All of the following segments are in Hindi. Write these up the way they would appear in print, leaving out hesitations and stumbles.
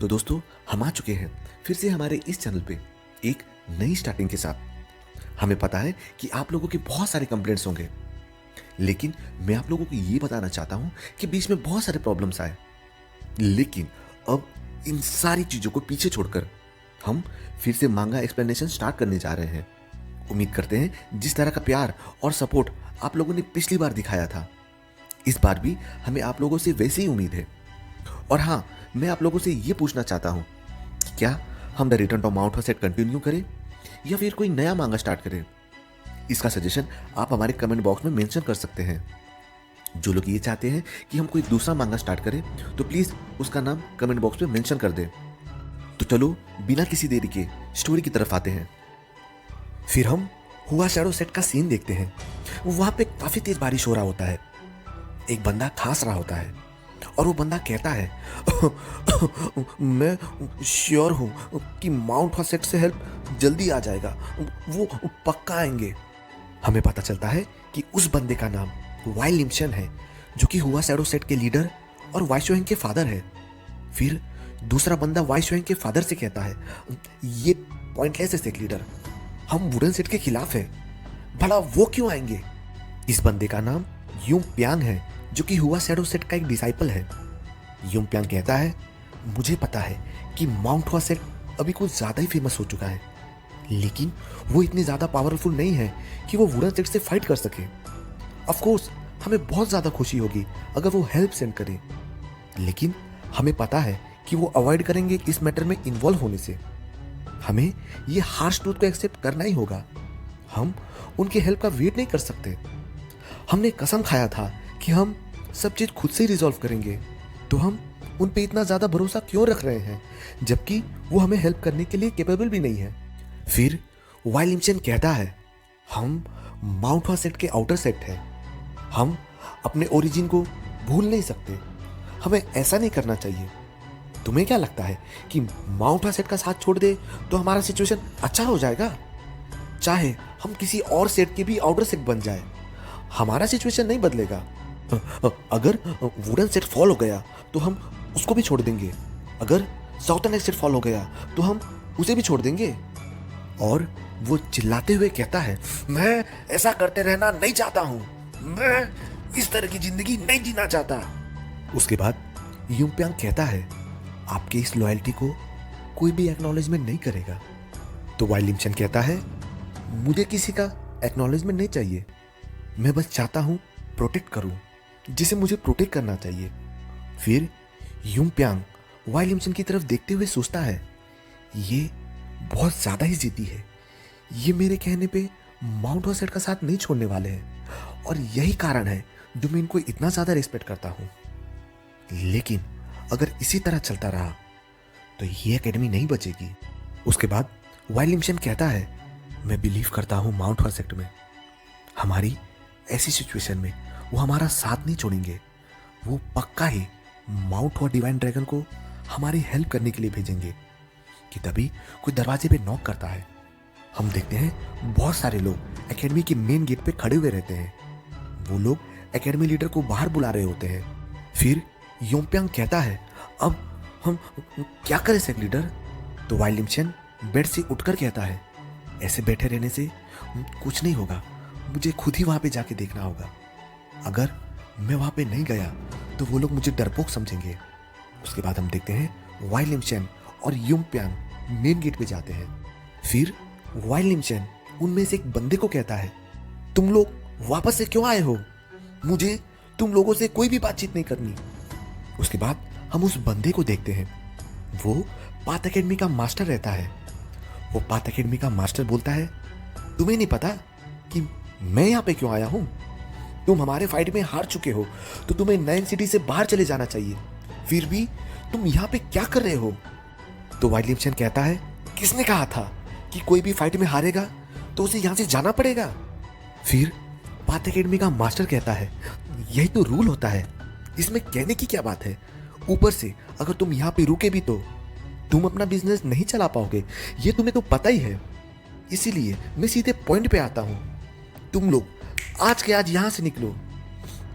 तो दोस्तों, हम आ चुके हैं फिर से हमारे इस चैनल पे एक नई स्टार्टिंग के साथ। हमें पता है कि आप लोगों के बहुत सारे कंप्लेंट्स होंगे, लेकिन मैं आप लोगों को ये बताना चाहता हूँ कि बीच में बहुत सारे प्रॉब्लम्स आए, लेकिन अब इन सारी चीज़ों को पीछे छोड़कर हम फिर से मांगा एक्सप्लेनेशन स्टार्ट करने जा रहे हैं। उम्मीद करते हैं जिस तरह का प्यार और सपोर्ट आप लोगों ने पिछली बार दिखाया था, इस बार भी हमें आप लोगों से वैसी ही उम्मीद है। और हाँ, मैं आप लोगों से ये पूछना चाहता हूँ कि क्या हम द रिटर्न ऑफ माउंट हॉसेट कंटिन्यू करें या फिर कोई नया मांगा स्टार्ट करें। इसका सजेशन आप हमारे कमेंट बॉक्स में मेंशन कर सकते हैं। जो लोग ये चाहते हैं कि हम कोई दूसरा मांगा स्टार्ट करें तो प्लीज उसका नाम कमेंट बॉक्स में मेंशन कर दें। तो चलो बिना किसी देरी के स्टोरी की तरफ आते हैं। फिर हम हुआ शैडो सेट का सीन देखते हैं। वहां पे काफी तेज बारिश हो रहा होता है। एक बंदा खांस रहा होता है और वो बंदा कहता है मैं श्योर हूं कि माउंट हॉसेट से हेल्प जल्दी आ जाएगा, वो पक्का आएंगे। हमें पता चलता है कि उस बंदे का नाम वाई लिमशन है, जो कि हुआ शैडो सेट के लीडर और वाई शोहेंग के फादर है। फिर दूसरा बंदा वाई शोहेंग के फादर से कहता है ये पॉइंटलेस है सेट लीडर, हम वुडन सेट के खिलाफ है, भला वो क्यों आएंगे। इस बंदे का नाम यूं प्यांग है, जो कि हुआ शैडो सेट का एक डिसाइपल है। यूं प्यांग कहता है मुझे पता है कि माउंट हुआ सेट अभी कुछ ज्यादा ही फेमस हो चुका है, लेकिन वो इतनी ज्यादा पावरफुल नहीं है कि वो वुडन सेट से फाइट कर सके। ऑफ कोर्स हमें बहुत ज्यादा खुशी होगी अगर वो हेल्प सेंड करें, लेकिन हमें पता है कि वो अवॉइड करेंगे इस मैटर में इन्वॉल्व होने से। हमें ये हार्श ट्रूथ को एक्सेप्ट करना ही होगा। हम उनकी हेल्प का वेट नहीं कर सकते। हमने कसम खाया था कि हम सब चीज खुद से ही रिजॉल्व करेंगे, तो हम उन पे इतना ज्यादा भरोसा क्यों रख रहे हैं जबकि वो हमें हेल्प करने के लिए कैपेबल भी नहीं है। फिर वाई लिमशन कहता है हम माउंट हुआ सेट के आउटर सेट हैं, हम अपने ओरिजिन को भूल नहीं सकते, हमें ऐसा नहीं करना चाहिए। तुम्हें क्या लगता है कि माउंट हुआ सेट का साथ छोड़ दे तो हमारा सिचुएशन अच्छा हो जाएगा? चाहे हम किसी और सेट के भी आउटर सेट बन जाए, हमारा सिचुएशन नहीं बदलेगा। अगर वुडन सेट फॉल हो गया तो हम उसको भी छोड़ देंगे, अगर साउथर्न सेट फॉल हो गया तो हम उसे भी छोड़ देंगे। और वो चिल्लाते हुए कहता है मैं ऐसा करते रहना नहीं चाहता हूं, मैं इस तरह की जिंदगी नहीं जीना चाहता। उसके बाद यूंप्यांग कहता है आपकी इस लॉयल्टी को कोई भी एक्नॉलेजमेंट नहीं करेगा। तो वाई लिमशन कहता है मुझे किसी का एक्नॉलेजमेंट नहीं चाहिए, मैं बस चाहता हूं प्रोटेक्ट करूं जिसे मुझे प्रोटेक्ट करना चाहिए। फिर यूंप्यांग वाई लिमशन की तरफ देखते हुए सोचता है ये बहुत ज्यादा ही जिद्दी है, ये मेरे कहने पे माउंट हॉसेट का साथ नहीं छोड़ने वाले हैं और यही कारण है जो मैं इनको इतना ज्यादा रिस्पेक्ट करता हूं। लेकिन अगर इसी तरह चलता रहा तो ये एकेडमी नहीं बचेगी। उसके बाद वाई लिमशन कहता है मैं बिलीव करता हूं माउंट हॉसेट में, हमारी ऐसी सिचुएशन में वो हमारा साथ नहीं छोड़ेंगे, वो पक्का ही माउंट हुआ डिवाइन ड्रैगन को हमारी हेल्प करने के लिए भेजेंगे। कि तभी कोई दरवाजे पे नॉक करता है। हम देखते हैं बहुत सारे लोग एकेडमी के मेन गेट पे खड़े हुए रहते हैं। वो लोग एकेडमी लीडर को बाहर बुला रहे होते हैं। फिर योंप्यांग कहता है अब हम क्या करें सेक लीडर। तो वाई लिमशन बेड से उठकर कहता है ऐसे बैठे रहने से कुछ नहीं होगा, मुझे खुद ही वहां पे जाके देखना होगा। अगर मैं वहां पे नहीं गया तो वो लोग मुझे डरपोक समझेंगे। उसके बाद हम देखते हैं वाई लिमशन और यूंप्यांग मेन गेट पे जाते हैं। फिर वाई लिमशन उनमें से एक बंदे को कहता है तुम लोग वापस से क्यों आए हो, मुझे तुम लोगों से कोई भी बातचीत नहीं करनी। उसके बाद हम उस बंदे को देखते हैं, वो पाथ एकेडमी का मास्टर रहता है। वो पाथ एकेडमी का मास्टर बोलता है तुम्हें नहीं पता कि मैं यहाँ पे क्यों आया हूं, तुम हमारे फाइट में हार चुके हो तो तुम्हें नैन सिटी से बाहर चले जाना चाहिए, फिर भी तुम यहाँ पे क्या कर रहे हो। तो वाई लिमशन कहता है किसने कहा था कि कोई भी फाइट में हारेगा तो उसे यहां से जाना पड़ेगा। फिर पाथ एकेडमी का मास्टर कहता है यही तो रूल होता है, इसमें कहने की क्या बात है, ऊपर से अगर तुम यहाँ पे रुके भी तो तुम अपना बिजनेस नहीं चला पाओगे, ये तुम्हें तो पता ही है। इसीलिए मैं सीधे पॉइंट पे आता हूं, तुम लोग आज के आज यहां से निकलो।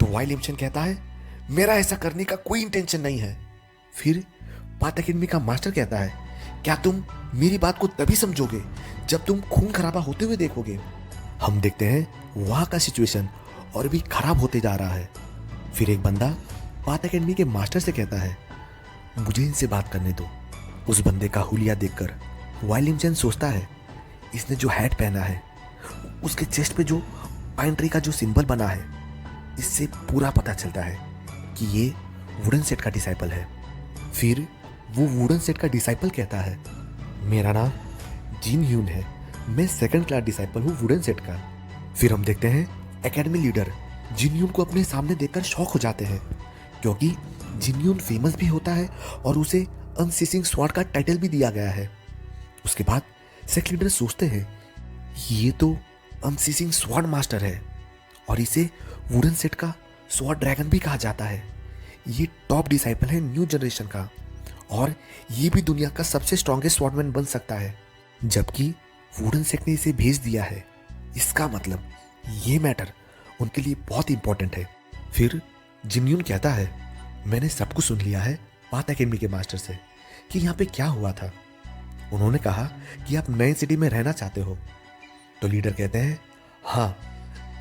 तो वाई लिमशन कहता है मेरा ऐसा करने का कोई इंटेंशन नहीं है। फिर पाथ एकेडमी का मास्टर कहता है, क्या तुम मेरी बात को तभी समझोगे जब तुम खून खराबा होते हुए देखोगे। हम देखते हैं वहां का सिचुएशन और भी खराब होते जा रहा है। फिर एक बंदा पाथ एकेडमी के मास्टर से कहता है, मुझे इनसे बात करने दो। उस बंदे का हुलिया देखकर वाई लिम चेन सोचता है, इसने जो हैट पहना है, उसके चेस्ट पे जो पाइन ट्री का जो सिंबल बना है, इससे पूरा पता चलता है कि ये वुडन सेट का डिसाइपल है। फिर वो वुडन सेट का डिसाइपल कहता है, मेरा नाम जिन ह्यून है, मैं सेकंड क्लास डिसाइपल हूँ वुडन सेट का। फिर हम देखते हैं एकेडमी लीडर जिन ह्यून को अपने सामने देखकर शॉक हो जाते हैं, क्योंकि जिन ह्यून फेमस भी होता है और उसे अनसीसिंग स्वॉर्ड का टाइटल भी दिया गया है। उसके बाद सेक लीडर सोचते हैं, ये तो अनसीसिंग स्वॉर्ड मास्टर है और इसे वुडन सेट का स्वॉर्ड ड्रैगन भी कहा जाता है। ये टॉप डिसाइपल है न्यू जनरेशन का और ये भी दुनिया का सबसे स्ट्रॉन्गेस्ट स्वॉर्डमैन बन सकता है, जबकि वुडन सेट ने इसे भेज दिया है। इसका मतलब ये मैटर उनके लिए बहुत इंपॉर्टेंट है। फिर जिन्यून कहता है, मैंने सब कुछ सुन लिया है पाथ एकेडमी के मास्टर से कि यहाँ पे क्या हुआ था। उन्होंने कहा कि आप नई सिटी में रहना चाहते हो। तो लीडर कहते हैं, हाँ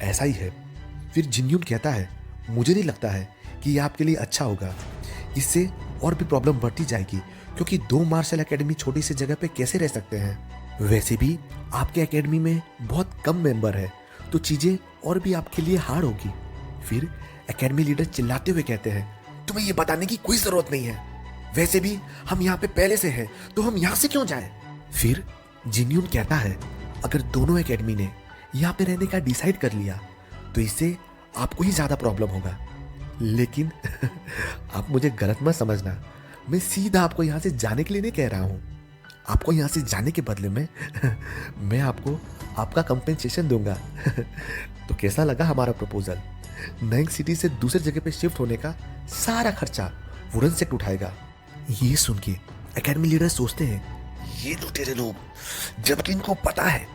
ऐसा ही है। फिर जिन्यून कहता है, मुझे नहीं लगता है कि ये आपके लिए अच्छा होगा, इससे और भी प्रॉब्लम बढ़ती जाएगी, क्योंकि 2 मार्शल एकेडमी छोटी सी जगह पे कैसे रह सकते हैं। वैसे भी आपके एकेडमी में बहुत कम मेंबर है, तो चीजें और भी आपके लिए हार्ड होगी। फिर एकेडमी लीडर चिल्लाते हुए कहते हैं, तुम्हें ये बताने की कोई जरूरत नहीं है, वैसे भी हम यहाँ पे पहले से हैं, तो हम यहाँ से क्यों जाएं? फिर जिन्यून कहता है, अगर दोनों एकेडमी ने यहाँ पे रहने का डिसाइड कर लिया तो इससे आपको ही ज्यादा प्रॉब्लम होगा। लेकिन आप मुझे गलत मत समझना, मैं सीधा आपको यहाँ से जाने के लिए नहीं कह रहा हूँ। आपको यहाँ से जाने के बदले में मैं आपको आपका कंपेंसेशन दूंगा। तो कैसा लगा हमारा प्रपोजल? नई सिटी से दूसरी जगह पे शिफ्ट होने का सारा खर्चा वुडन सेट उठाएगा। ये सुन के एकेडमी लीडर सोचते हैं, ये तो तेरे लोग, जबकि इनको पता है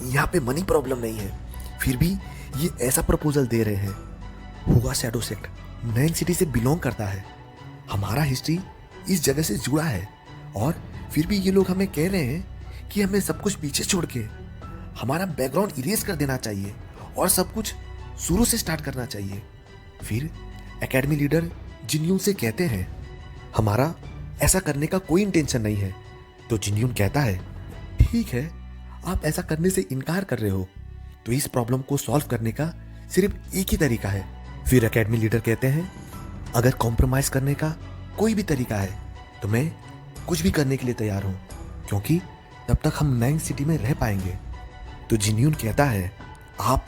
यहाँ पे मनी प्रॉब्लम नहीं है, फिर भी ये ऐसा प्रपोजल दे रहे हैं। हुआ शैडो सेक्ट नई सिटी से बिलोंग करता है, हमारा हिस्ट्री इस जगह से जुड़ा है, और फिर भी ये लोग हमें कह रहे हैं कि हमें सब कुछ पीछे छोड़ के हमारा बैकग्राउंड इरेज कर देना चाहिए और सब कुछ शुरू से स्टार्ट करना चाहिए। फिर एकेडमी लीडर जिन्यून से कहते हैं, हमारा ऐसा करने का कोई इंटेंशन नहीं है। तो जिन्यून कहता है, ठीक है, आप ऐसा करने से इनकार कर रहे हो तो इस प्रॉब्लम को सॉल्व करने का सिर्फ एक ही तरीका है। फिर एकेडमी लीडर कहते हैं, अगर कॉम्प्रोमाइज करने का कोई भी तरीका है तो मैं कुछ भी करने के लिए तैयार हूं, क्योंकि तब तक हम नई सिटी में रह पाएंगे। तो जिन्यून कहता है, आप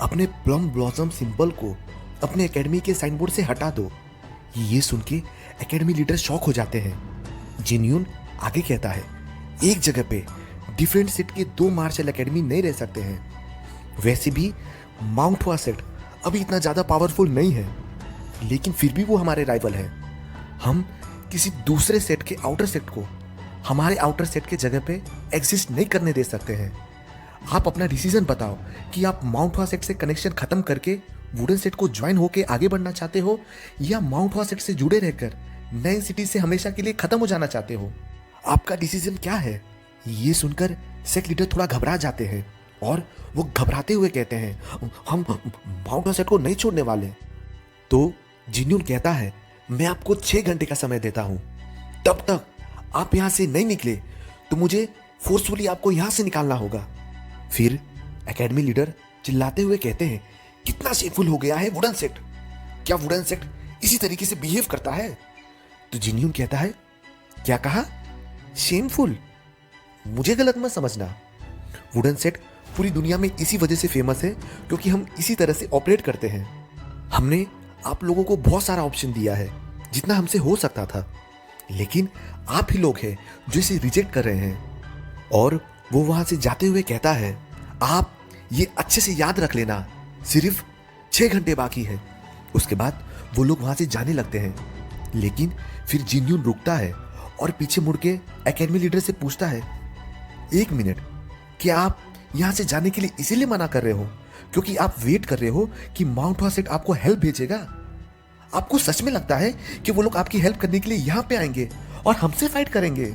अपने प्लम ब्लॉसम सिंबल को अपने एकेडमी के साइन बोर्ड से हटा दो। ये सुन के एकेडमी लीडर शॉक हो जाते हैं। जिन्यून आगे कहता है, एक जगह पे डिफरेंट सेट के 2 मार्शल एकेडमी नहीं रह सकते हैं। वैसे भी माउंट हुआ सेट अभी इतना ज्यादा पावरफुल नहीं है, लेकिन फिर भी वो हमारे राइवल है। हम किसी दूसरे सेट के आउटर सेट को हमारे आउटर सेट के जगह पे एग्जिस्ट नहीं करने दे सकते हैं। आप अपना डिसीजन बताओ कि आप माउंट हुआ सेट से कनेक्शन खत्म करके वुडन सेट को ज्वाइन होके आगे बढ़ना चाहते हो, या माउंट हुआ सेट से जुड़े रहकर नई सिटी से हमेशा के लिए खत्म हो जाना चाहते हो। आपका डिसीजन क्या है? ये सुनकर सेट लीडर थोड़ा घबरा जाते हैं और वो घबराते हुए कहते हैं, हम माउंट हुआ सेट को नहीं छोड़ने वाले। तो जिन्यून कहता है, मैं आपको 6 घंटे का समय देता हूं, तब तक आप यहां से नहीं निकले तो मुझे फोर्सफुली आपको यहां से निकालना होगा। फिर एकेडमी लीडर चिल्लाते हुए कहते हैं, कितना शेमफुल हो गया है वुडन सेट, क्या वुडन सेट इसी तरीके से बिहेव करता है? तो जिन्यून कहता है, क्या कहा? शेमफुल? मुझे गलत मत समझना, वुडन सेट पूरी दुनिया में इसी वजह से फेमस है क्योंकि हम इसी तरह से ऑपरेट करते हैं। हमने आप लोगों को बहुत सारा ऑप्शन दिया है जितना हमसे हो सकता था, लेकिन आप ही लोग हैं जो इसे रिजेक्ट कर रहे हैं। और वो वहां से जाते हुए कहता है, आप ये अच्छे से याद रख लेना, सिर्फ 6 घंटे बाकी है। उसके बाद वो लोग वहां से जाने लगते हैं, लेकिन फिर जिन्यून रुकता है और पीछे मुड़ के एकेडमी लीडर से पूछता है, 1 मिनट, क्या आप यहां से जाने के लिए इसीलिए मना कर रहे हो क्योंकि आप वेट कर रहे हो कि माउंट हुआ सेट आपको हेल्प भेजेगा? आपको सच में लगता है कि वो लोग आपकी हेल्प करने के लिए यहां पे आएंगे और हमसे फाइट करेंगे।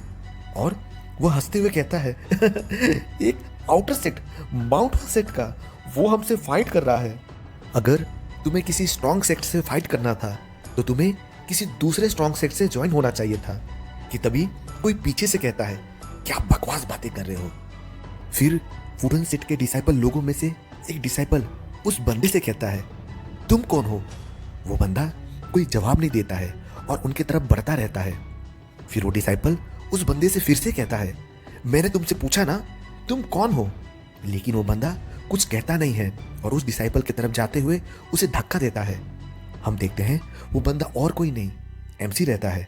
और वो हंसते हुए कहता है एक आउटर सेट, माउंट सेट का, वो हमसे फाइट कर रहा है। अगर तुम्हें किसी स्ट्रॉन्ग सेक्ट से फाइट करना था तो तुम्हें किसी दूसरे स्ट्रॉन्ग सेक्ट से ज्वाइन होना चाहिए था। कि तभी कोई पीछे से कहता है क्या बकवास बातें कर रहे हो। फिर वुडन सेट के डिसाइपल लोगों में से एक डिसाइपल उस बंदे से कहता है तुम कौन हो। वो बंदा कोई जवाब नहीं देता है और उनकी तरफ बढ़ता रहता है। फिर वो डिसाइपल उस बंदे से फिर से कहता है मैंने तुमसे पूछा ना तुम कौन हो। लेकिन वो बंदा कुछ कहता नहीं है और उस डिसाइपल की तरफ जाते हुए उसे धक्का देता है। हम देखते हैं वो बंदा और कोई नहीं एमसी रहता है।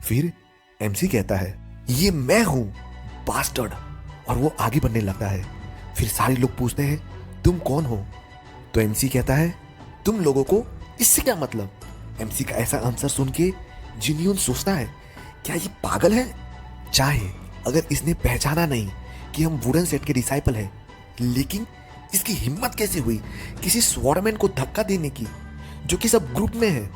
फिर एमसी कहता है ये मैं हूं बास्टर्ड, और वो आगे बढ़ने लगता है। फिर सारे लोग पूछते हैं तुम कौन हो। तो एमसी कहता है तुम लोगों को इससे क्या मतलब। एमसी का ऐसा आंसर सुन के जिन्यून सोचता है क्या ये पागल है। चाहे अगर इसने पहचाना नहीं कि हम वुडन सेट के डिसाइपल हैं, लेकिन इसकी हिम्मत कैसे हुई किसी स्वॉर्डमैन को धक्का देने की जो कि सब ग्रुप में है।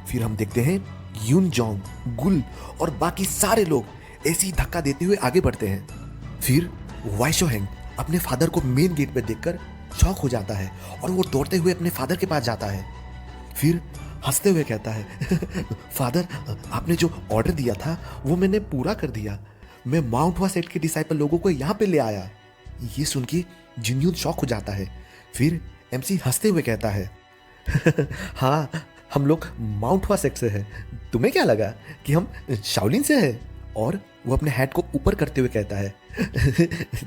फिर हम देखते हैं यून जोंग, गुल और बाकी सारे लोग ऐसे ही धक्का देते हुए आगे बढ़ते हैं। फिर वाइशोहेंग अपने फादर को मेन गेट पे देखकर शॉक हो जाता है और वो दौड़ते हुए अपने फादर के पास जाता है। फिर हंसते हुए कहता है फादर आपने जो ऑर्डर दिया था वो मैंने पूरा कर दिया। मैं माउंट हुआ सेट के डिसाइपल लोगों को यहाँ पे ले आया। ये सुन के जिन्यून शॉक हो जाता है। फिर एमसी हंसते हुए कहता है हाँ हम लोग माउंट हुआ सेट से हैं। तुम्हें क्या लगा कि हम शाओलिन से हैं। और वो अपने हेड को ऊपर करते हुए कहता है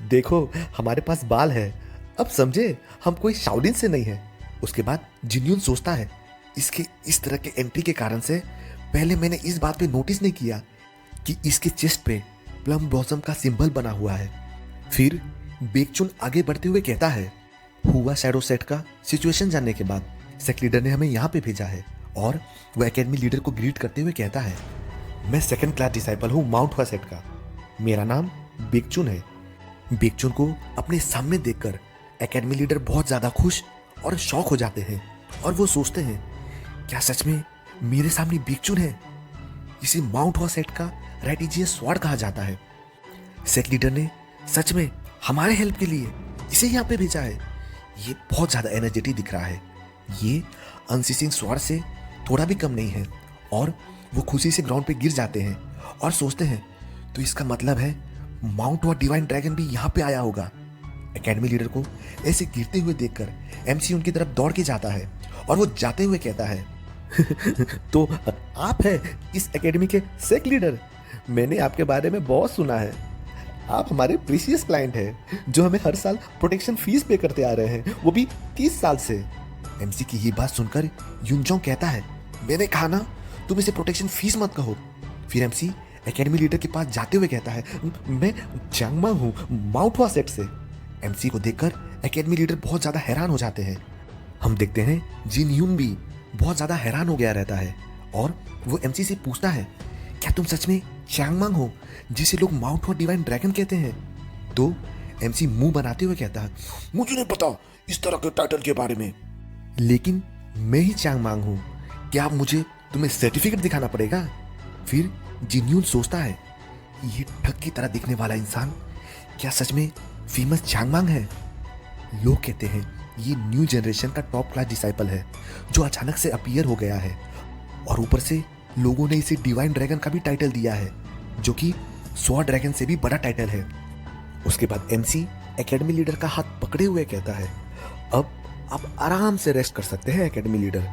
देखो हमारे पास बाल है, अब समझे हम कोई शाओलिन से नहीं है। उसके बाद जिन्यून सोचता है इसके इस तरह के एंट्री के कारण से पहले मैंने इस बात पे नोटिस नहीं किया कि इसके चेस्ट पे प्लम ब्लॉसम का सिंबल बना हुआ है। फिर बेकचुन आगे बढ़ते हुए कहता है हुआ शैडो सेट का सिचुएशन जानने के बाद सेक्ट लीडर ने हमें यहाँ पे भेजा है। और वो एकेडमी लीडर को ग्रीट करते हुए कहता है मैं सेकंड क्लास डिसाइपल हूँ माउंट हुआ सेट का, मेरा नाम बेकचुन है। बेकचुन को अपने सामने देखकर एकेडमी लीडर बहुत ज्यादा खुश और शौक हो जाते हैं और वो सोचते हैं क्या सच में मेरे सामने बेकचुन है। इसे माउंट हुआ सेट का रेटिजियस स्वॉर्ड कहा जाता है। सेक्ट लीडर ने सच में हमारे हेल्प के लिए इसे यहाँ पे भेजा है। ये बहुत ज्यादा एनर्जेटिक दिख रहा है। ये अनसीसिंग स्वॉर्ड से थोड़ा भी कम नहीं है। और वो खुशी से ग्राउंड पे गिर जाते हैं और सोचते हैं तो इसका मतलब है माउंट हुआ डिवाइन ड्रैगन भी यहाँ पे आया होगा। एकेडमी लीडर को ऐसे गिरते हुए देखकर एमसी उनकी तरफ दौड़ के जाता है और वो जाते हुए कहता है तो आप हैं इस एकेडमी के सेक्ट लीडर, मैंने आपके बारे में बहुत सुना है। आप हमारे प्रीशियस क्लाइंट हैं जो हमें हर साल प्रोटेक्शन फीस पे करते आ रहे हैं, वो भी 30 साल से। एमसी की ये बात सुनकर यूनजोंग कहता है मैंने कहा ना तुम इसे प्रोटेक्शन फीस मत कहो। फिर एमसी एकेडमी लीडर के पास जाते हुए कहता है मैं चांगमा हूँ माउंट हुआ सेट से। एमसी को देखकर एकेडमी लीडर बहुत ज्यादा हैरान हो जाते हैं। हम देखते हैं जिन यून भी बहुत ज्यादा हैरान हो गया रहता है और वो एमसी से पूछता है क्या तुम सच में चांगमांग हो जिसे लोग माउंट हुआ डिवाइन ड्रैगन कहते हैं। तो एमसी मुंह बनाते हुए कहता है मुझे नहीं पता इस तरह के टाइटल के बारे में, लेकिन मैं ही चांगमांग हूँ। क्या अब मुझे तुम्हें सर्टिफिकेट दिखाना पड़ेगा। फिर जिन्यून सोचता है ये ठग की तरह दिखने वाला इंसान क्या सच में फेमस चांगमांग है। लोग कहते हैं ये न्यू जनरेशन का टॉप क्लास डिसाइपल है जो अचानक से अपीयर हो गया है और ऊपर से लोगों ने इसे डिवाइन ड्रैगन का भी टाइटल दिया है जो कि स्वॉर्ड ड्रैगन से भी बड़ा टाइटल है। उसके बाद एमसी एकेडमी लीडर का हाथ पकड़े हुए कहता है अब आप आराम से रेस्ट कर सकते हैं एकेडमी लीडर,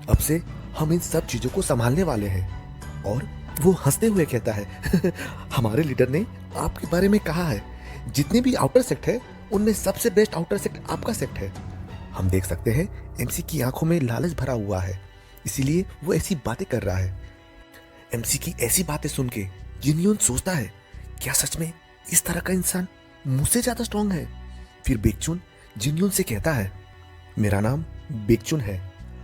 अब से हम इन सब चीजों को संभालने वाले हैं। और वो हंसते हुए कहता है हमारे लीडर ने आपके बारे में कहा है जितने भी आउटर सेक्ट है उनमें सबसे बेस्ट आउटर सेक्ट आपका सेक्ट है। हम देख सकते हैं एमसी की आंखों में लालच भरा हुआ है, इसीलिए वो ऐसी बातें कर रहा है। एमसी की ऐसी बातें सुन के जिन्यून सोचता है क्या सच में इस तरह का इंसान मुझसे ज्यादा स्ट्रांग है। फिर बेकचुन जिन्यून से कहता है मेरा नाम बेकचुन है,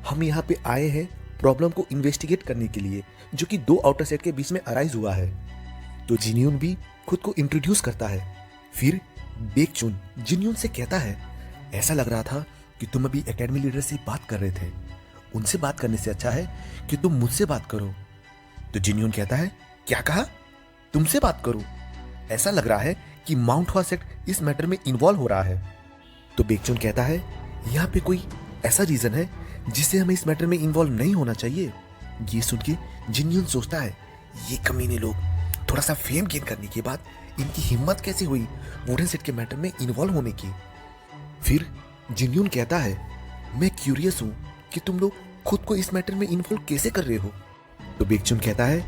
हम यहाँ पे आए हैं प्रॉब्लम को इन्वेस्टिगेट करने के लिए जो कि दो आउटर सेट के बीच में अराइज हुआ है। तो जिन्यून भी खुद को इंट्रोड्यूस करता है। फिर बेकचुन जिन्यून से कहता है ऐसा लग रहा था कि तुम अभी एकेडमी लीडर से बात कर रहे थे, उनसे बात करने से अच्छा है कि तुम मुझसे बात करो। तो जिन्यून कहता है क्या कहा, तुमसे बात करूं? ऐसा लग रहा है कि माउंट हुआ सेक्ट इस मैटर में इन्वॉल्व हो रहा है। तो बेकचुन कहता है यहाँ पे कोई ऐसा रीजन है जिससे हमें इस मैटर में इन्वॉल्व नहीं होना चाहिए। ये सुन के जिन्यून सोचता है ये कमीने लोग, थोड़ा सा फेम गेन करने के बाद इनकी हिम्मत कैसे हुई वुडन सेट के मैटर में इन्वॉल्व होने की। फिर जिन्यून कहता है मैं क्यूरियस हूं कि तुम लोग खुद को इस मैटर में इन्वॉल्व कैसे कर रहे हो। तो बेकचुन कहता है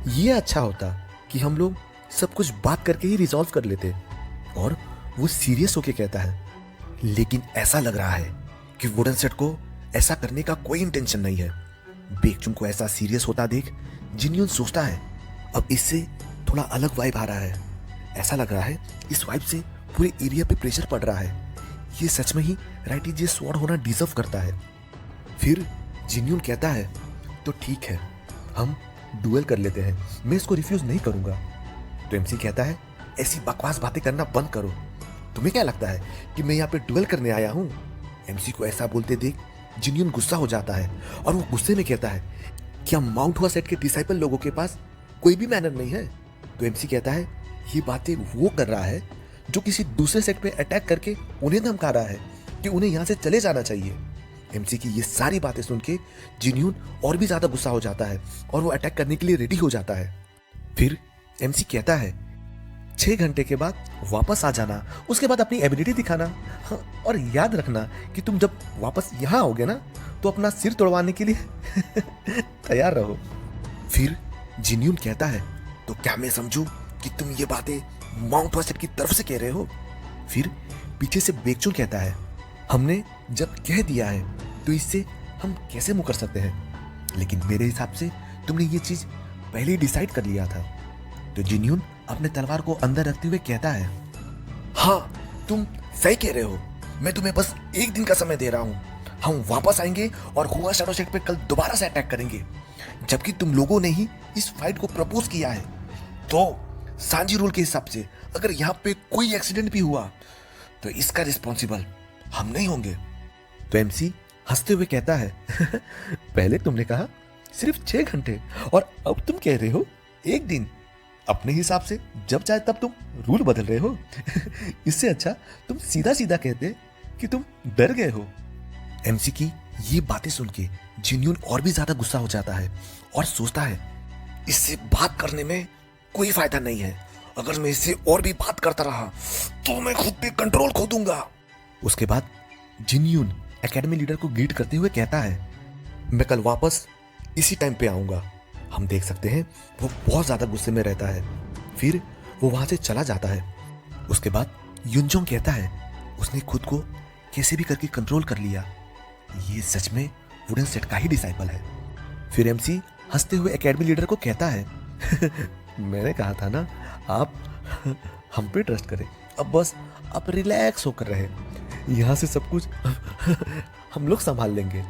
ये अच्छा होता कि हम लोग सब कुछ बात करके ही रिजॉल्व कर लेते। और वो सीरियस होके कहता है लेकिन ऐसा लग रहा है कि वुडन सेट को ऐसा करने का कोई इंटेंशन नहीं है। बेकचुन को ऐसा सीरियस होता देख जिन्यून सोचता है अब इससे थोड़ा अलग वाइब आ रहा है। ऐसा लग रहा है इस वाइब से पूरे एरिया पे प्रेशर पड़ रहा है। ये सच में ही राइटी स्वॉर्ड होना डिजर्व करता है। फिर जिन्यून कहता है तो ठीक है हम डुएल कर लेते हैं, मैं इसको रिफ्यूज नहीं करूंगा। तो एमसी कहता है ऐसी बकवास बातें करना बंद करो, तुम्हें क्या लगता है कि मैं यहाँ पे डुएल करने आया हूँ। एमसी को ऐसा बोलते देख जिन्यून गुस्सा हो जाता है और वो गुस्से में कहता है क्या माउंट हुआ सेट के डिसाइपल लोगों के पास कोई भी मैनर नहीं है। तो एमसी कहता है ये बातें वो कर रहा है जो किसी दूसरे सेट पे अटैक करके उन्हें धमका रहा है कि उन्हें यहाँ से चले जाना चाहिए। एमसी की ये सारी बातें सुन के जिन्यून और भी ज्यादा गुस्सा हो जाता है और वो अटैक करने के लिए रेडी हो जाता है। फिर एमसी कहता है 6 घंटे के बाद वापस आ जाना, उसके बाद अपनी एबिलिटी दिखाना। हाँ, और याद रखना कि तुम जब वापस यहाँ आओगे ना तो अपना सिर तोड़वाने के लिए तैयार रहो। फिर जिन्यून कहता है तो क्या मैं समझूं कि तुम ये बातें माउंट वासेट की तरफ से कह रहे हो। फिर पीछे से बेकचुन कहता है हमने जब कह दिया है तो इससे हम कैसे मुकर सकते हैं, लेकिन मेरे हिसाब से तुमने ये चीज पहले ही डिसाइड कर लिया था। तो जिन्यून अपने तलवार को अंदर रखते हुए कहता है हाँ तुम सही कह रहे हो, मैं तुम्हें बस 1 दिन का समय दे रहा हूँ। हम वापस आएंगे और हुआ शैडो सेट पे कल दोबारा से अटैक करेंगे। जबकि तुम लोगों ने ही इस फाइट को प्रपोज किया है, तो सांजी रूल के हिसाब से अगर यहाँ पे कोई एक्सीडेंट भी हुआ तो इसका रिस्पॉन्सिबल हम नहीं होंगे। तो एमसी हंसते हुए कहता है पहले तुमने कहा सिर्फ 6 घंटे और अब तुम कह रहे हो 1 दिन। अपने हिसाब से जब चाहे तब तुम रूल बदल रहे हो। इससे अच्छा तुम सीधा सीधा कहते कि तुम डर गए हो। एमसी की ये बातें सुन के जिन्यून और भी ज्यादा गुस्सा हो जाता है और सोचता है इससे बात करने में कोई फायदा नहीं है, अगर मैं इससे और भी बात करता रहा तो मैं खुद पे कंट्रोल खो दूंगा। उसके बाद जिन्यून एकेडमी लीडर को ग्रीट करते हुए कहता है मैं कल वापस इसी टाइम पे आऊंगा। हम देख सकते हैं वो बहुत ज्यादा गुस्से में रहता है। फिर वो वहां से चला जाता है। उसके बाद युनजोंग कहता है उसने खुद को कैसे भी करके कंट्रोल कर लिया, ये सच में वुडन सेट का ही डिसाइपल है। फिर एमसी हंसते हुए एकेडमी लीडर को कहता है मैंने कहा था ना आप हम पे ट्रस्ट करें, अब बस आप रिलैक्स होकर रहे, यहाँ से सब कुछ हम लोग संभाल लेंगे।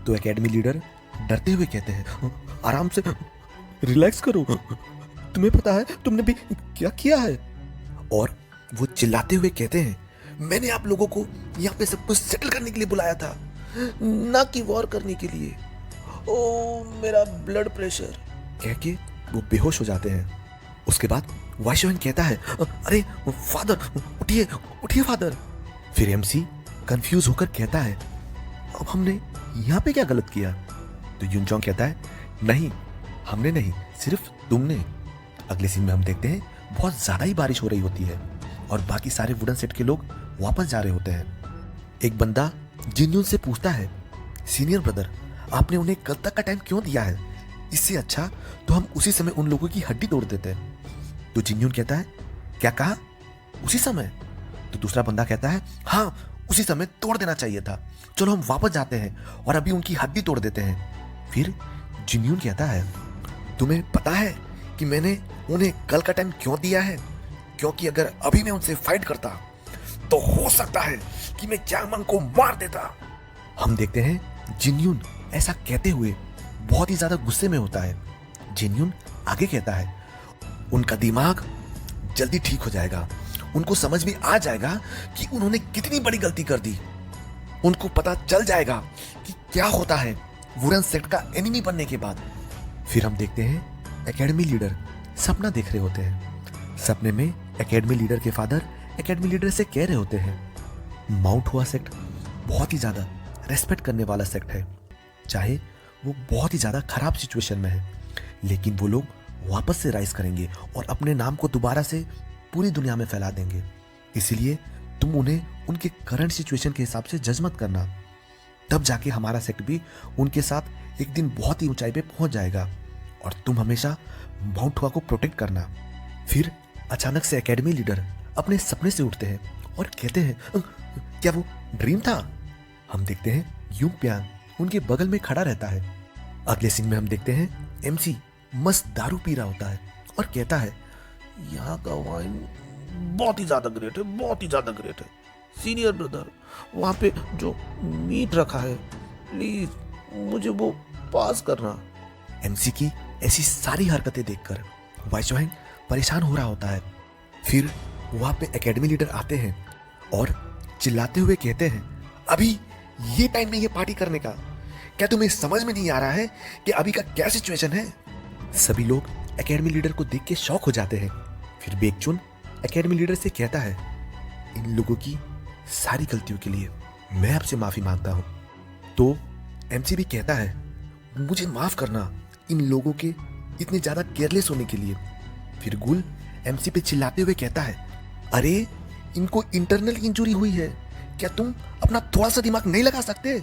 तो एकेडमी लीडर डरते हुए कहते हैं आराम से रिलैक्स करो, तुम्हें पता है तुमने भी क्या किया है। और वो चिल्लाते हुए कहते हैं मैंने आप लोगों को यहाँ पे सब कुछ सेटल करने के लिए बुलाया था, ना कि वॉर करने के लिए। ओ मेरा ब्लड प्रेशर कह के वो बेहोश हो जाते हैं। उसके बाद वाइशोन कहता है अरे फादर उठिए उठिए फादर। फिर एमसी कंफ्यूज होकर कहता है अब हमने यहाँ पे क्या गलत किया। तो युनजोंग कहता है नहीं हमने नहीं, सिर्फ तुमने। अगले सीन में हम देखते हैं बहुत ज्यादा ही बारिश हो रही होती है और बाकी सारे वुडन सेट के लोग वापस जा रहे होते हैं। एक बंदा जिन्यून से पूछता है सीनियर ब्रदर आपने उन्हें कल तक का टाइम क्यों दिया है, इससे अच्छा तो हम उसी समय उन लोगों की हड्डी तोड़ देते हैं। तो जिन्यून कहता है क्या कहा उसी समय। तो दूसरा बंदा कहता है हाँ उसी समय तोड़ देना चाहिए था, चलो हम वापस जाते हैं और अभी उनकी हड्डी तोड़ देते हैं। फिर जिन्यून कहता है तुम्हें पता है कि मैंने उन्हें कल का टाइम क्यों दिया है, क्योंकि अगर अभी मैं उनसे फाइट करता तो हो सकता है कि मैं चांगमंग को मार देता। हम देखते हैं जिन्यून ऐसा कहते हुए बहुत ही ज्यादा गुस्से में होता है। जिन्यून आगे कहता है उनका दिमाग जल्दी ठीक हो जाएगा, उनको समझ में आ जाएगा कि उन्होंने कितनी बड़ी गलती कर दी, उनको पता चल जाएगा कि क्या होता है वुडन सेट का एनिमी बनने के बाद। फिर हम देखते हैं एकेडमी लीडर सपना देख रहे होते हैं। सपने में एकेडमी लीडर के फादर एकेडमी लीडर से कह रहे होते हैं माउंट हुआ सेक्ट बहुत ही ज़्यादा रेस्पेक्ट करने वाला सेक्ट है, चाहे वो बहुत ही ज़्यादा खराब सिचुएशन में है, लेकिन वो लोग वापस से राइज करेंगे और अपने नाम को दोबारा से पूरी दुनिया में फैला देंगे। इसीलिए तुम उन्हें उनके करंट सिचुएशन के हिसाब से जज मत करना, तब जाके हमारा सेक्ट भी उनके साथ एक दिन बहुत ही ऊंचाई पे पहुंच जाएगा और तुम हमेशा माउंट हुआ को प्रोटेक्ट करना। फिर अचानक से एकेडमी लीडर अपने सपने से उठते हैं और कहते हैं क्या वो ड्रीम था? हम देखते हैं यूंग प्यांग उनके बगल में खड़ा रहता है। अगले सीन में हम देखते हैं एमसी मस्त दारू पी रहा होता है और कहता है यहाँ का वाइन बहुत ही ज्यादा ग्रेट है, बहुत ही ज्यादा ग्रेट है। सीनियर ब्रदर, वहां पे जो मीट रखा है प्लीज मुझे वो पास करना। एमसी की ऐसी सारी हरकतें देखकर वाइचोहेंग परेशान हो रहा होता है। फिर वहां पे एकेडमी लीडर आते हैं और चिल्लाते हुए कहते हैं अभी ये टाइम नहीं है पार्टी करने का, क्या तुम्हें समझ में नहीं आ रहा है कि अभी का क्या सिचुएशन है? सभी लोग एकेडमी लीडर को देख के शॉक हो जाते हैं। फिर बेकचुन एकेडमी लीडर से कहता है इन लोगों की सारी गलतियों के लिए मैं आपसे माफी मांगता हूं। तो एमसी भी कहता है मुझे माफ करना इन लोगों के इतने ज्यादा केयरलेस होने के लिए। फिर गुल एमसी पे चिल्लाते हुए कहता है अरे इनको इंटरनल इंजुरी हुई है, क्या तुम अपना थोड़ा सा दिमाग नहीं लगा सकते?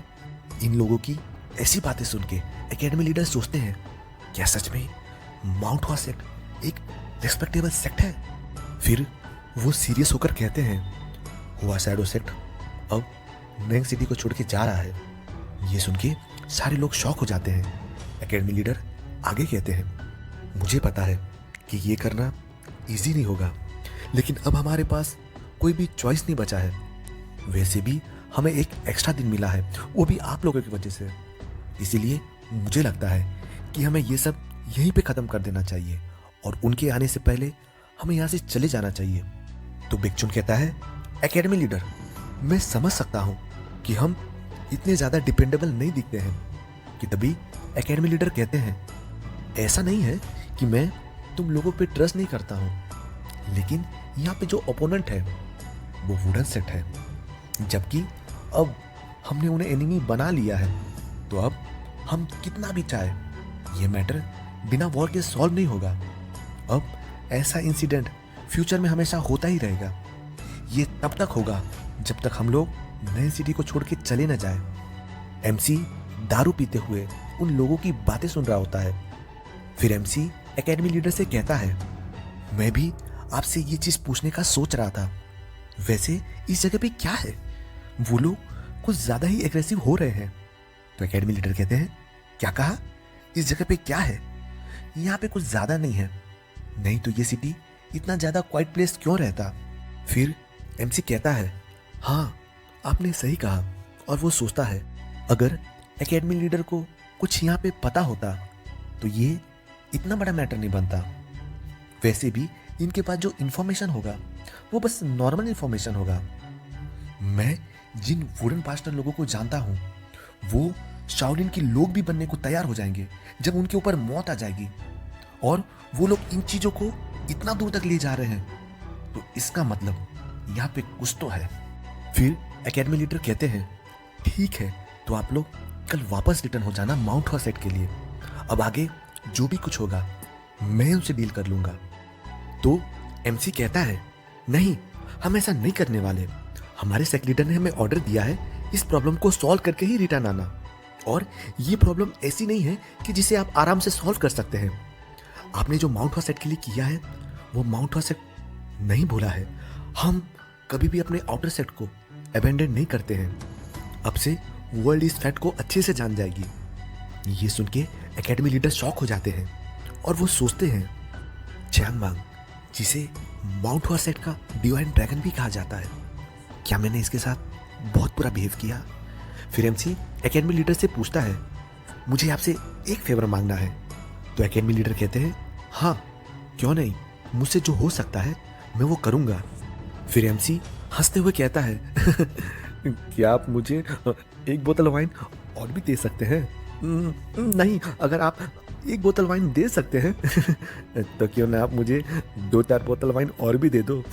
इन लोगों की ऐसी बातें सुन के एकेडमी लीडर सोचते हैं क्या सच में माउंट हुआ सेक्ट एक रेस्पेक्टेबल सेक्ट है? फिर वो सीरियस होकर कहते हैं हुआ शैडो सेक्ट अब नैंग सिटी को छोड़ के जा रहा है। ये सुन के सारे लोग शॉक हो जाते हैं। एकेडमी लीडर आगे कहते हैं मुझे पता है कि ये करना इजी नहीं होगा, लेकिन अब हमारे पास कोई भी चॉइस नहीं बचा है। वैसे भी हमें एक एक्स्ट्रा दिन मिला है, वो भी आप लोगों की वजह से। इसीलिए मुझे लगता है कि हमें ये सब यहीं पे ख़त्म कर देना चाहिए और उनके आने से पहले हमें यहाँ से चले जाना चाहिए। तो बेकचुन कहता है एकेडमी लीडर मैं समझ सकता हूँ कि हम इतने ज़्यादा डिपेंडेबल नहीं दिखते हैं। कि तभी एकेडमी लीडर कहते हैं ऐसा नहीं है कि मैं तुम लोगों पे ट्रस्ट नहीं करता हूँ, लेकिन यहाँ पे जो ओपोनेंट है वो वुडन सेट है, जबकि अब हमने उन्हें एनिमी बना लिया है। तो अब हम कितना भी चाहे ये मैटर बिना वॉर के सॉल्व नहीं होगा। अब ऐसा इंसिडेंट फ्यूचर में हमेशा होता ही रहेगा। ये तब तक होगा जब तक हम लोग नई सिटी को छोड़ के चले न जाए। एमसी दारू पीते हुए उन लोगों की बातें सुन रहा होता है। फिर एमसी एकेडमी लीडर से कहता है मैं भी आपसे ये चीज पूछने का सोच रहा था, वैसे इस जगह पे क्या है? वो लोग कुछ ज्यादा ही एग्रेसिव हो रहे हैं। तो एकेडमी लीडर कहते हैं क्या कहा? इस जगह पे क्या है? यहाँ पे कुछ ज्यादा नहीं है, नहीं तो ये सिटी इतना ज्यादा क्वाइट प्लेस क्यों रहता? फिर एमसी कहता है हाँ आपने सही कहा, और वो सोचता है अगर एकेडमी लीडर को कुछ यहाँ पे पता होता तो ये इतना बड़ा मैटर नहीं बनता। वैसे भी इनके पास जो इंफॉर्मेशन होगा वो बस नॉर्मल इंफॉर्मेशन होगा। मैं जिन वुडन पास्टर लोगों को जानता हूँ वो शाओलिन की लोग भी बनने को तैयार हो जाएंगे जब उनके ऊपर मौत आ जाएगी, और वो लोग इन चीजों को इतना दूर तक ले जा रहे हैं, तो इसका मतलब यहाँ पे कुछ तो है। फिर एकेडमी लीडर कहते हैं ठीक है, तो आप लोग कल वापस रिटर्न हो जाना माउंट हुआ सेट के लिए। अब आगे जो भी कुछ होगा मैं उनसे डील कर लूंगा। तो एमसी कहता है नहीं, हम ऐसा नहीं करने वाले। हमारे सेक्ट लीडर ने हमें ऑर्डर दिया है इस प्रॉब्लम को सॉल्व करके ही रिटर्न आना, और ये प्रॉब्लम ऐसी नहीं है कि जिसे आप आराम से सॉल्व कर सकते हैं। आपने जो माउंट हुआ सेट के लिए किया है वो माउंट हुआ सेट नहीं भूला है। हम कभी भी अपने आउटर सेट को अबेंडन नहीं करते हैं। अब से वर्ल्ड इस फैक्ट को अच्छे से जान जाएगी। ये सुन के एकेडमी लीडर शॉक हो जाते हैं और वो सोचते हैं चैंग मांग, जिसे माउंट हुआ सेट का डिवाइन ड्रैगन भी कहा जाता है, क्या मैंने इसके साथ बहुत बुरा बिहेव किया? फिर एमसी एकेडमी लीडर से पूछता है मुझे आपसे एक फेवर मांगना है। तो एकेडमी लीडर कहते हैं हाँ क्यों नहीं, मुझसे जो हो सकता है मैं वो करूंगा। फिर एमसी हंसते हुए कहता है क्या आप मुझे एक बोतल वाइन और भी दे सकते हैं? नहीं, अगर आप एक बोतल वाइन दे सकते हैं तो क्यों ना आप मुझे 2-4 बोतल वाइन और भी दे दो।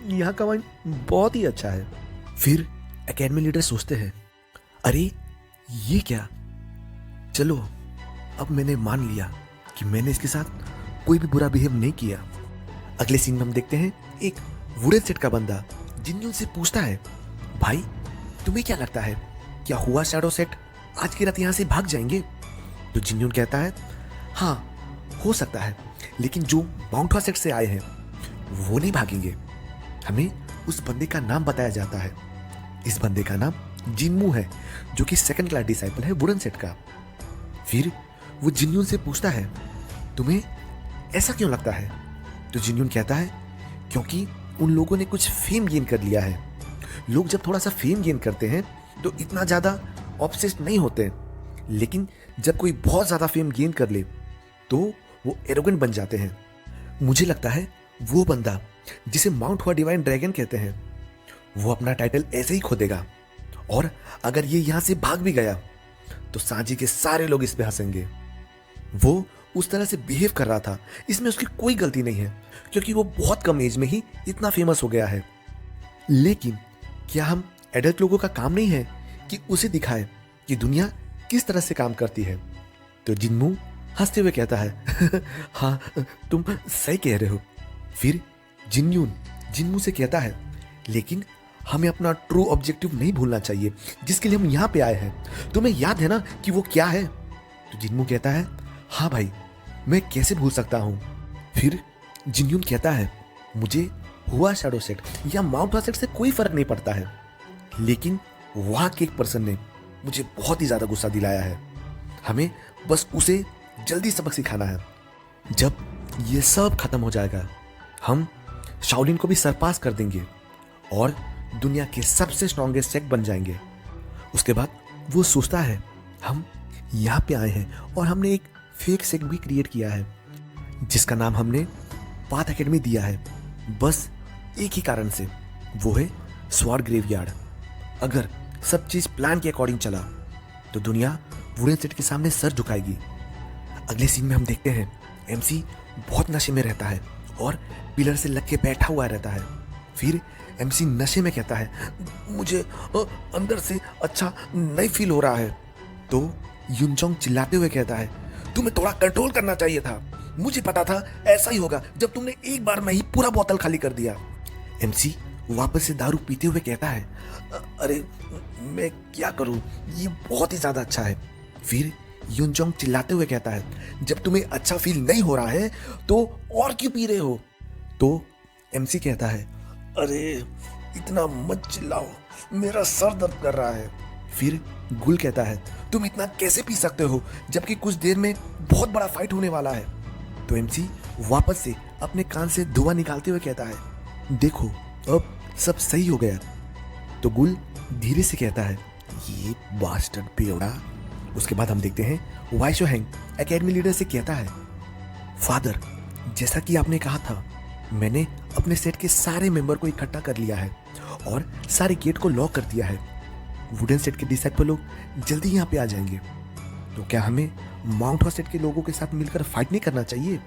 यहाँ का वाइन बहुत ही अच्छा है। फिर एकेडमी लीडर सोचते हैं, अरे ये क्या? चलो, अब मैंने मान लिया कि मैंने इसके साथ कोई भी बुरा बिहेव नहीं किया। अगले सीन में हम देखते हैं एक वुडन सेट का बंदा जिन्यून से पूछता है, भाई तुम्हें क्या लगता है, क्या हुआ शैडो सेट आज की रात यहाँ से भाग जाएंगे? तो जिन्यून कहता है, हाँ हो सकता है, लेकिन जो माउंट हुआ सेट से आए हैं वो नहीं भागेंगे। हमें उस बंदे का नाम बताया जाता है। इस बंदे का नाम जिनमू है, जो कि सेकंड क्लास डिसाइपल है वुडन सेट का। फिर वो जिन्यून से पूछता है, तुम्हें ऐसा क्यों लगता है? तो जिन्यून कहता है, क्योंकि उन लोगों ने कुछ फेम गेन कर लिया है। लोग जब थोड़ा सा फेम गेन करते हैं तो इतना ज्यादा ऑब्सेस्ड नहीं होते, लेकिन जब कोई बहुत ज्यादा फेम गेन कर ले तो वो एरोगेंट बन जाते हैं। मुझे लगता है वो बंदा जिसे माउंट हुआ डिवाइन ड्रैगन कहते हैं, वो अपना टाइटल ऐसे ही खो देगा, और अगर ये यहां से भाग भी गया तो सांची के सारे लोग इस पे हंसेंगे। वो उस तरह से बिहेव कर रहा था, इसमें उसकी कोई गलती नहीं है, क्योंकि वो बहुत कम एज में ही इतना फेमस हो गया है। लेकिन क्या हम एडल्ट लोगों का काम नहीं है कि उसे दिखाए कि दुनिया किस तरह से काम करती है? तो जिन्मू हंसते हुए कहता है हाँ तुम सही कह रहे हो। फिर जिन्यून जिन्मू से कहता है, लेकिन हमें अपना ट्रू ऑब्जेक्टिव नहीं भूलना चाहिए, जिसके लिए हम यहाँ पे आए हैं। तुम्हें याद है ना कि वो क्या है? तो जिन्मू कहता है, हाँ भाई, मैं कैसे भूल सकता हूँ। फिर जिन्यून कहता है, मुझे हुआ शैडो सेट या माउंट हुआ सेट से कोई फर्क नहीं पड़ता है, लेकिन वहां के एक पर्सन ने मुझे बहुत ही ज्यादा गुस्सा दिलाया है। हमें बस उसे जल्दी सबक सिखाना है। जब ये सब खत्म हो जाएगा, हम शाओलिन को भी सरपास कर देंगे और दुनिया के सबसे स्ट्रॉन्गेस्ट सेक्ट बन जाएंगे। उसके बाद वो सोचता है, हम यहाँ पे आए हैं और हमने एक फेक सेक्ट भी क्रिएट किया है, जिसका नाम हमने पाथ एकेडमी दिया है, बस एक ही कारण से, वो है स्वॉर्ड ग्रेवयार्ड। अगर सब चीज प्लान के अकॉर्डिंग चला तो दुनिया वुडन सेट के सामने सर झुकाएगी। अगले सीन में हम देखते हैं एमसी बहुत नशे में रहता है और पिलर से लग के बैठा हुआ रहता है। फिर एमसी नशे में कहता है, मुझे अंदर से अच्छा नहीं फील हो रहा है। तो युनचोंग चिल्लाते हुए कहता है, तुम्हें थोड़ा कंट्रोल करना चाहिए था, मुझे पता था ऐसा ही होगा जब तुमने एक बार में ही पूरा बोतल खाली कर दिया। एमसी वापस से दारू पीते हुए कहता है, अरे मैं क्या करूं, ये बहुत ही ज्यादा अच्छा है। फिर युनचोंग चिल्लाते हुए कहता है, जब तुम्हें अच्छा फील नहीं हो रहा है तो और क्यों पी रहे हो? तो एमसी कहता है, अरे इतना मत चिल्लाओ, मेरा सर दर्द कर रहा है। फिर गुल कहता है, तुम इतना कैसे पी सकते हो जबकि कुछ देर में बहुत बड़ा फाइट होने वाला है। तो एमसी वापस से अपने कान से धुआं निकालते हुए कहता है, देखो अब सब सही हो गया। तो गुल धीरे से कहता है, ये बास्टर्ड बेवड़ा। उसके बाद हम देखते हैं वाई शोहेंग एकेडमी लीडर से कहता है, फादर, जैसा कि आपने कहा था, मैंने अपने सेट के सारे मेंबर को इकट्ठा कर लिया है और सारे गेट को लॉक कर दिया है। वुडन सेट के डिसाइपल लोग जल्दी यहाँ पे आ जाएंगे। तो क्या हमें माउंट हुआ सेट के लोगों के साथ मिलकर फाइट नहीं करना चाहिए?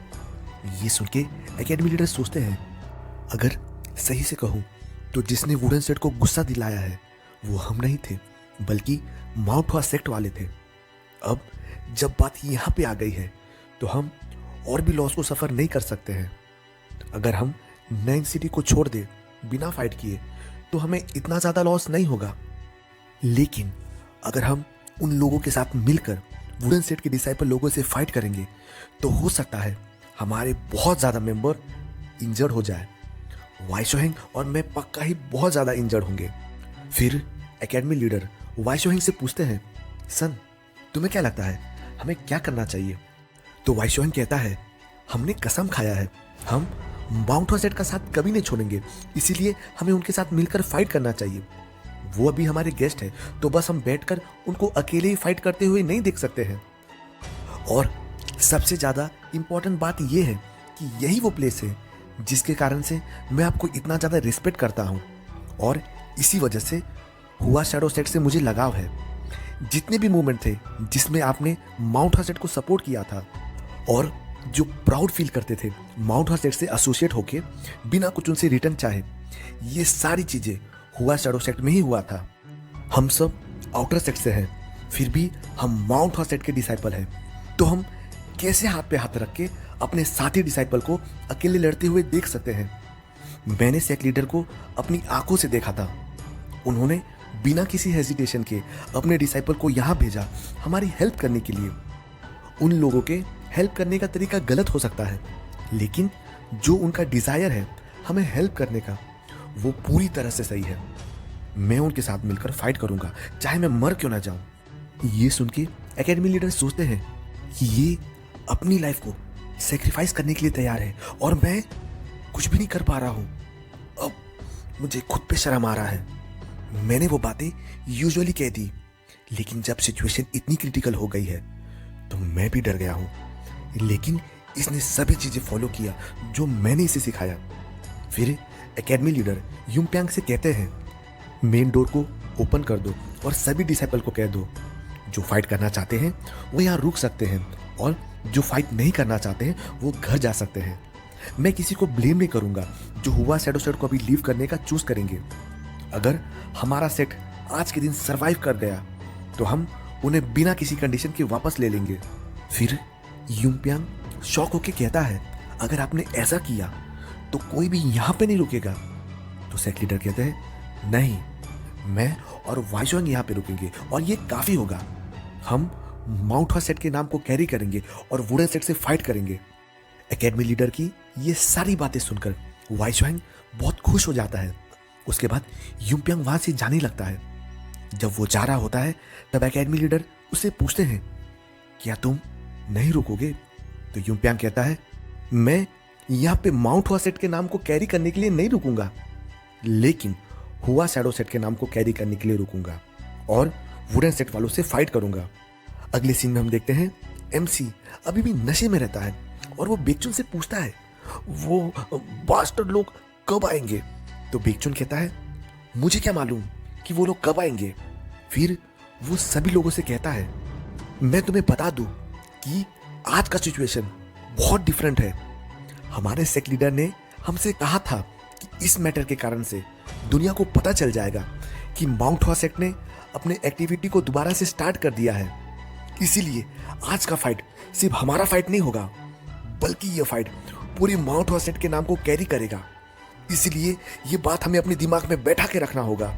ये सुन के एकेडमी लीडर सोचते हैं, अगर सही से कहूँ तो जिसने वुडन सेट को गुस्सा दिलाया है वो हम नहीं थे, बल्कि माउंट हुआ सेक्ट वाले थे। अब जब बात यहाँ पे आ गई है तो हम और भी लॉस को सफर नहीं कर सकते हैं। अगर हम नैन सिटी को छोड़ दे बिना फाइट किए तो हमें इतना ज्यादा लॉस नहीं होगा, लेकिन अगर हम उन लोगों के साथ मिलकर वुडन सेट के डिसाइपल लोगों से फाइट करेंगे तो हो सकता है हमारे बहुत ज्यादा मेंबर इंजर्ड हो जाए। वाई शोहेंग और मैं पक्का ही बहुत ज्यादा इंजर्ड होंगे। फिर एकेडमी लीडर वाई शोहेंग से पूछते हैं, सन तुम्हें क्या लगता है हमें क्या करना चाहिए? तो वाई शोहेंग कहता है, हमने कसम खाया है, हम माउंट हुआ सेट का साथ कभी नहीं छोड़ेंगे, इसीलिए हमें उनके साथ मिलकर फाइट करना चाहिए। वो अभी हमारे गेस्ट हैं, तो बस हम बैठकर उनको अकेले ही फाइट करते हुए नहीं देख सकते हैं। और सबसे ज्यादा इंपॉर्टेंट बात यह है कि यही वो प्लेस है जिसके कारण से मैं आपको इतना ज्यादा रिस्पेक्ट करता हूं और इसी वजह से हुआ शैडो सेट से मुझे लगाव है। जितने भी मूवमेंट थे जिसमें आपने माउंट हसेट को सपोर्ट किया था और जो प्राउड फील करते थे माउंट हसेट से एसोसिएट होके बिना कुछ उनसे रिटर्न चाहे, ये सारी चीजें हुआ शैडो सेक्ट में ही हुआ था। हम सब आउटर सेक्ट से हैं, फिर भी हम माउंट हसेट के डिसाइपल हैं। तो हम कैसे हाथ पे हाथ रख के अपने साथी डिसाइपल को अकेले लड़ते हुए देख सकते हैं? मैंने सेक्ट लीडर को अपनी आंखों से देखा था। उन्होंने बिना किसी हेजिटेशन के अपने डिसाइपल को यहाँ भेजा हमारी हेल्प करने के लिए। उन लोगों के हेल्प करने का तरीका गलत हो सकता है, लेकिन जो उनका डिजायर है हमें हेल्प करने का, वो पूरी तरह से सही है। मैं उनके साथ मिलकर फाइट करूंगा, चाहे मैं मर क्यों ना जाऊं। ये सुन के एकेडमी लीडर सोचते हैं कि ये अपनी लाइफ को सेक्रीफाइस करने के लिए तैयार है और मैं कुछ भी नहीं कर पा रहा हूं। अब मुझे खुद पे शर्म आ रहा है। मैंने वो बातें यूजुअली कह दी, लेकिन जब सिचुएशन इतनी क्रिटिकल हो गई है तो मैं भी डर गया हूं। लेकिन इसने सभी चीजें फॉलो किया जो मैंने इसे सिखाया। फिर एकेडमी लीडर यूम्प्यांग से कहते हैं, मेन डोर को ओपन कर दो और सभी डिसाइपल को कह दो जो फाइट करना चाहते हैं वो यहाँ रुक सकते हैं और जो फाइट नहीं करना चाहते हैं वो घर जा सकते हैं। मैं किसी को ब्लेम नहीं करूंगा जो हुआ शैडो सेट को अभी लीव करने का चूज करेंगे। अगर हमारा सेट आज के दिन सरवाइव कर गया तो हम उन्हें बिना किसी कंडीशन के वापस ले लेंगे। फिर यूम्प्यांग शॉक होके कहता है, अगर आपने ऐसा किया तो कोई भी यहाँ पे नहीं रुकेगा। तो सेक्ट लीडर कहते हैं, नहीं, मैं और वाइशोंग यहाँ पे रुकेंगे और ये काफी होगा। हम माउंट सेट के नाम को कैरी करेंगे और वुडन सेट से फाइट करेंगे। एकेडमी लीडर की ये सारी बातें सुनकर वाइशोंग बहुत खुश हो जाता है। उसके बाद यूम्प्यांग वहां से जाने लगता है। जब वो जा रहा होता है तब एकेडमी लीडर उससे पूछते हैं, क्या तुम नहीं रुकोगे? तो यूम्प्यांग कहता है, मैं यहाँ पे माउंट हुआ सेट के नाम को कैरी करने के लिए नहीं रुकूंगा, लेकिन हुआ शैडो सेट के नाम को कैरी करने के लिए रुकूंगा और वुडन सेट वालों से फाइट करूंगा। अगले सीन में हम देखते हैं एमसी अभी भी नशे में रहता है और वो बेकचुन से पूछता है, वो बास्टर्ड लोग कब आएंगे? तो बेकचुन कहता है, मुझे क्या मालूम कि वो लोग कब आएंगे। फिर वो सभी लोगों से कहता है, मैं तुम्हें बता दूं कि आज का सिचुएशन बहुत डिफरेंट है। हमारे सेक्ट लीडर ने हमसे कहा था कि इस मैटर के कारण से दुनिया को पता चल जाएगा कि माउंट हुआ सेक्ट ने अपने एक्टिविटी को दोबारा से स्टार्ट कर दिया है। इसीलिए आज का फाइट सिर्फ हमारा फाइट नहीं होगा, बल्कि यह फाइट पूरी माउंट हुआ सेट के नाम को कैरी करेगा। इसलिए ये बात हमें अपने दिमाग में बैठा के रखना होगा।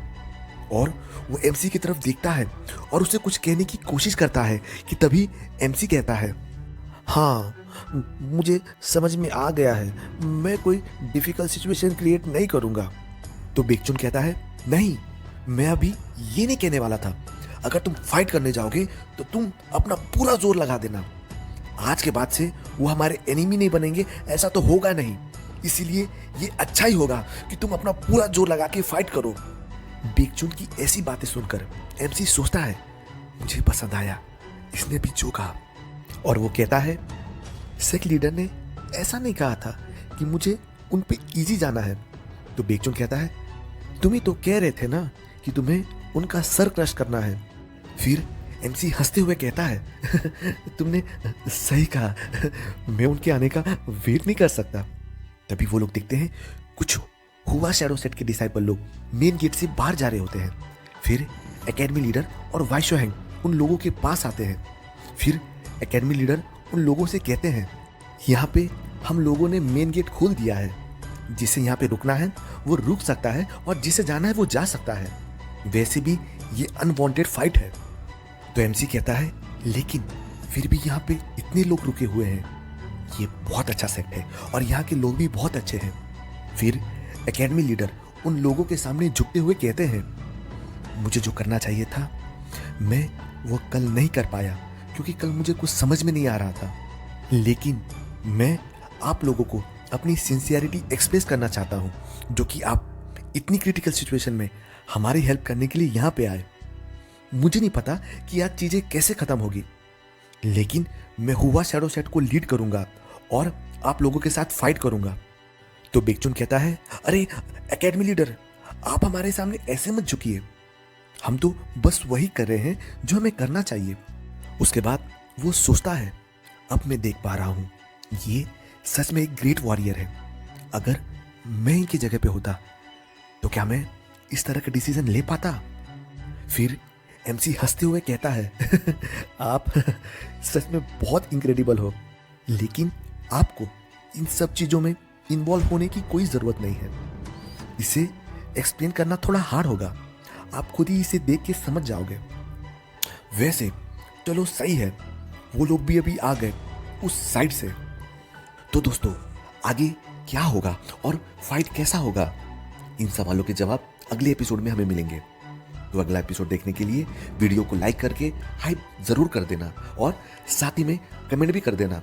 और वो एमसी की तरफ देखता है और उसे कुछ कहने की कोशिश करता है कि तभी एमसी कहता है, हाँ, मुझे समझ में आ गया है, मैं कोई डिफिकल्ट सिचुएशन क्रिएट नहीं करूंगा। तो बेकचुन कहता है, नहीं, मैं अभी ये नहीं कहने वाला था। अगर तुम फाइट करने जाओगे तो तुम अपना पूरा जोर लगा देना। आज के बाद से वो हमारे एनिमी नहीं बनेंगे, ऐसा तो होगा नहीं। इसीलिए ये अच्छा ही होगा कि तुम अपना पूरा जोर लगा के फाइट करो। बेकचुन की ऐसी बातें सुनकर एमसी सोचता है, मुझे पसंद आया इसने भी जो कहा। और वो कहता है, सेक्ट लीडर ने ऐसा नहीं कहा था कि मुझे उन पे इजी जाना है। तो बेकचुन कहता है, तुम ही तो कह रहे थे ना कि तुम्हें उनका सर क्रश करना है। फिर एमसी हंसते हुए कहता है, तुमने सही कहा, मैं उनके आने का वेट नहीं कर सकता। तभी वो लोग दिखते हैं, कुछ हुआ शैडो सेट के डिसाइपल लोग मेन गेट से बाहर जा रहे होते हैं। फिर एकेडमी लीडर और वाइशोंग उन लोगों के पास आते हैं। फिर एकेडमी लीडर उन लोगों से कहते हैं, यहाँ पे हम लोगों ने मेन गेट खोल दिया है, जिसे यहाँ पे रुकना है वो रुक सकता है और जिसे जाना है वो जा सकता है। वैसे भी ये अनवांटेड फाइट है। तो एमसी कहता है, लेकिन फिर भी यहाँ पे इतने लोग रुके हुए हैं, ये बहुत अच्छा सेट है और यहाँ के लोग भी बहुत अच्छे हैं। फिर एकेडमी लीडर उन लोगों के सामने झुकते हुए कहते हैं, मुझे जो करना चाहिए था मैं वो कल नहीं कर पाया, क्योंकि कल मुझे कुछ समझ में नहीं आ रहा था। लेकिन मैं आप लोगों को अपनी सिंसियरिटी एक्सप्रेस करना चाहता हूँ, जो कि आप इतनी क्रिटिकल सिचुएशन में हमारी हेल्प करने के लिए यहाँ पे आए। मुझे नहीं पता कि आज चीज़ें कैसे ख़त्म होगी, लेकिन मैं हुआ शैडो सेट को लीड करूँगा और आप लोगों के साथ फाइट करूँगा। तो बेकचुन कहता है, अरे एकेडमी लीडर, आप हमारे सामने ऐसे मत झुकिए। हम तो बस वही कर रहे हैं जो हमें करना चाहिए। उसके बाद वो सोचता है, अब मैं देख पा रहा हूं, ये सच में एक ग्रेट वॉरियर है। अगर मैं इनकी जगह पे होता तो क्या मैं इस तरह का डिसीजन ले पाता? फिर एमसी हंसते हुए कहता है आप सच में बहुत इनक्रेडिबल हो, लेकिन आपको इन सब चीजों में इन्वॉल्व होने की कोई जरूरत नहीं है। इसे एक्सप्लेन करना थोड़ा हार्ड होगा, आप खुद ही इसे देख के समझ जाओगे। वैसे चलो सही है, वो लोग भी अभी आ गए उस साइड से। तो दोस्तों, आगे क्या होगा और फाइट कैसा होगा, इन सवालों के जवाब अगले एपिसोड में हमें मिलेंगे। तो अगला एपिसोड देखने के लिए वीडियो को लाइक करके हाइप जरूर कर देना और साथ ही में कमेंट भी कर देना।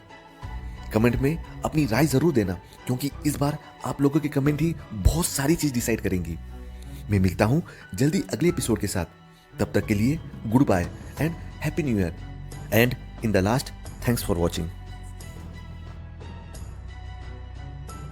कमेंट में अपनी राय जरूर देना, क्योंकि इस बार आप लोगों के कमेंट ही बहुत सारी चीज डिसाइड करेंगी। मैं मिलता हूं जल्दी अगले एपिसोड के साथ। तब तक के लिए good bye and happy new year. And in the last, thanks for watching.